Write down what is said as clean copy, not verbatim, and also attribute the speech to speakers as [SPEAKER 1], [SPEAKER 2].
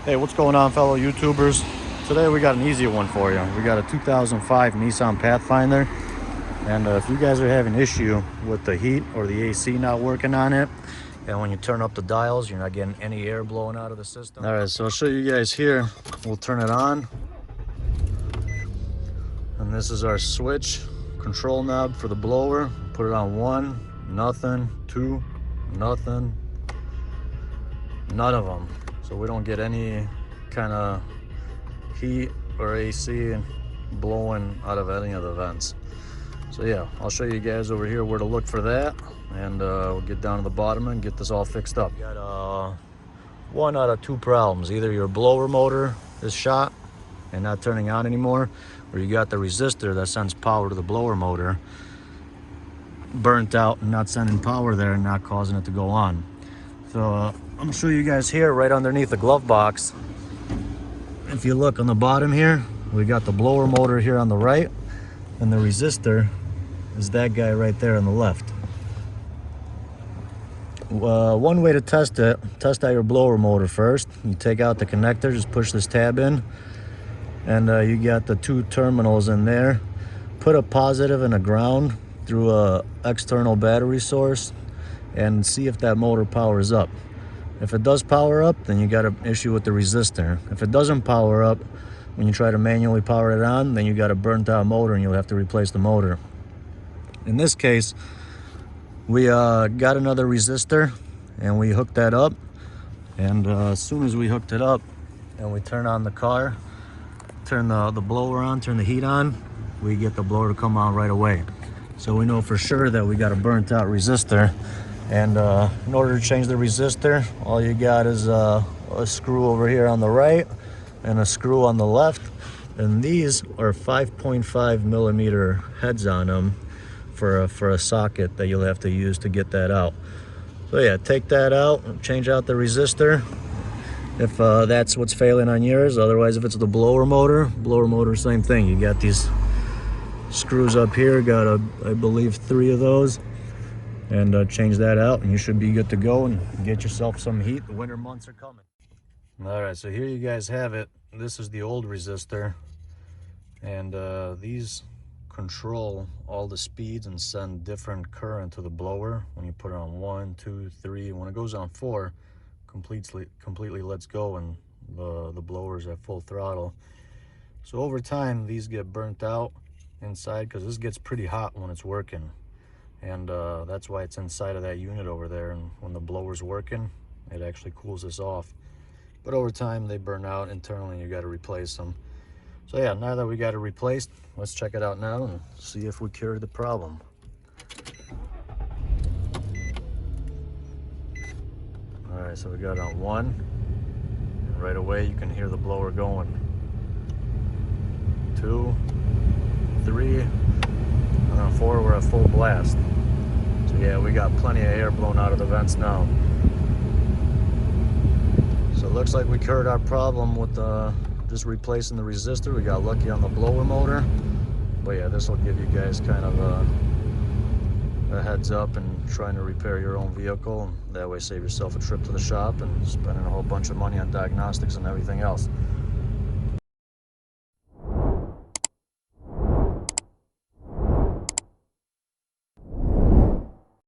[SPEAKER 1] Hey, what's going on, fellow YouTubers? Today we got an easy one for you. We got a 2005 Nissan Pathfinder, and if you guys are having issue with the heat or the AC not working on it, and when you turn up the dials, you're not getting any air blowing out of the system. All right, so I'll show you guys here. We'll turn it on, and this is our switch control knob for the blower. Put it on 1, nothing, 2, nothing, none of them. So we don't get any kind of heat or AC blowing out of any of the vents. So yeah, I'll show you guys over here where to look for that, and we'll get down to the bottom and get this all fixed up. You got one out of two problems. Either your blower motor is shot and not turning on anymore, or you got the resistor that sends power to the blower motor burnt out and not sending power there and not causing it to go on. So I'm gonna show you guys here right underneath the glove box. If you look on the bottom here, we got the blower motor here on the right, and the resistor is that guy right there on the left. One way to test it, test out your blower motor first. You take out the connector, just push this tab in, and you got the two terminals in there. Put a positive and a ground through a external battery source and see if that motor powers up. If it does power up, then you got an issue with the resistor. If it doesn't power up, when you try to manually power it on, then you got a burnt out motor and you'll have to replace the motor. In this case, we got another resistor and we hooked that up. And as soon as we hooked it up and we turn on the car, turn the blower on, turn the heat on, we get the blower to come on right away. So we know for sure that we got a burnt out resistor. And in order to change the resistor, all you got is a screw over here on the right and a screw on the left. And these are 5.5 millimeter heads on them for a socket that you'll have to use to get that out. So yeah, take that out, change out the resistor if that's what's failing on yours. Otherwise, if it's the blower motor, same thing. You got these screws up here, got I believe 3 of those. And change that out and you should be good to go and get yourself some heat. The winter months are coming. All right, so here you guys have it. This is the old resistor, and these control all the speeds and send different current to the blower. When you put it on 1, 2, 3, when it goes on 4, completely lets go and the blower's at full throttle. So over time these get burnt out inside because this gets pretty hot when it's working. And that's why it's inside of that unit over there, and when the blower's working, it actually cools this off. But over time they burn out internally and you got to replace them. So yeah, now that we got it replaced, let's check it out now and see if we cured the problem. All right, so we got it on 1, and right away you can hear the blower going. 2, 3, and on 4 we're at full blast. So yeah, we got plenty of air blown out of the vents now. So it looks like we cured our problem with just replacing the resistor. We got lucky on the blower motor. But yeah, this will give you guys kind of a heads up in trying to repair your own vehicle. And that way save yourself a trip to the shop and spending a whole bunch of money on diagnostics and everything else.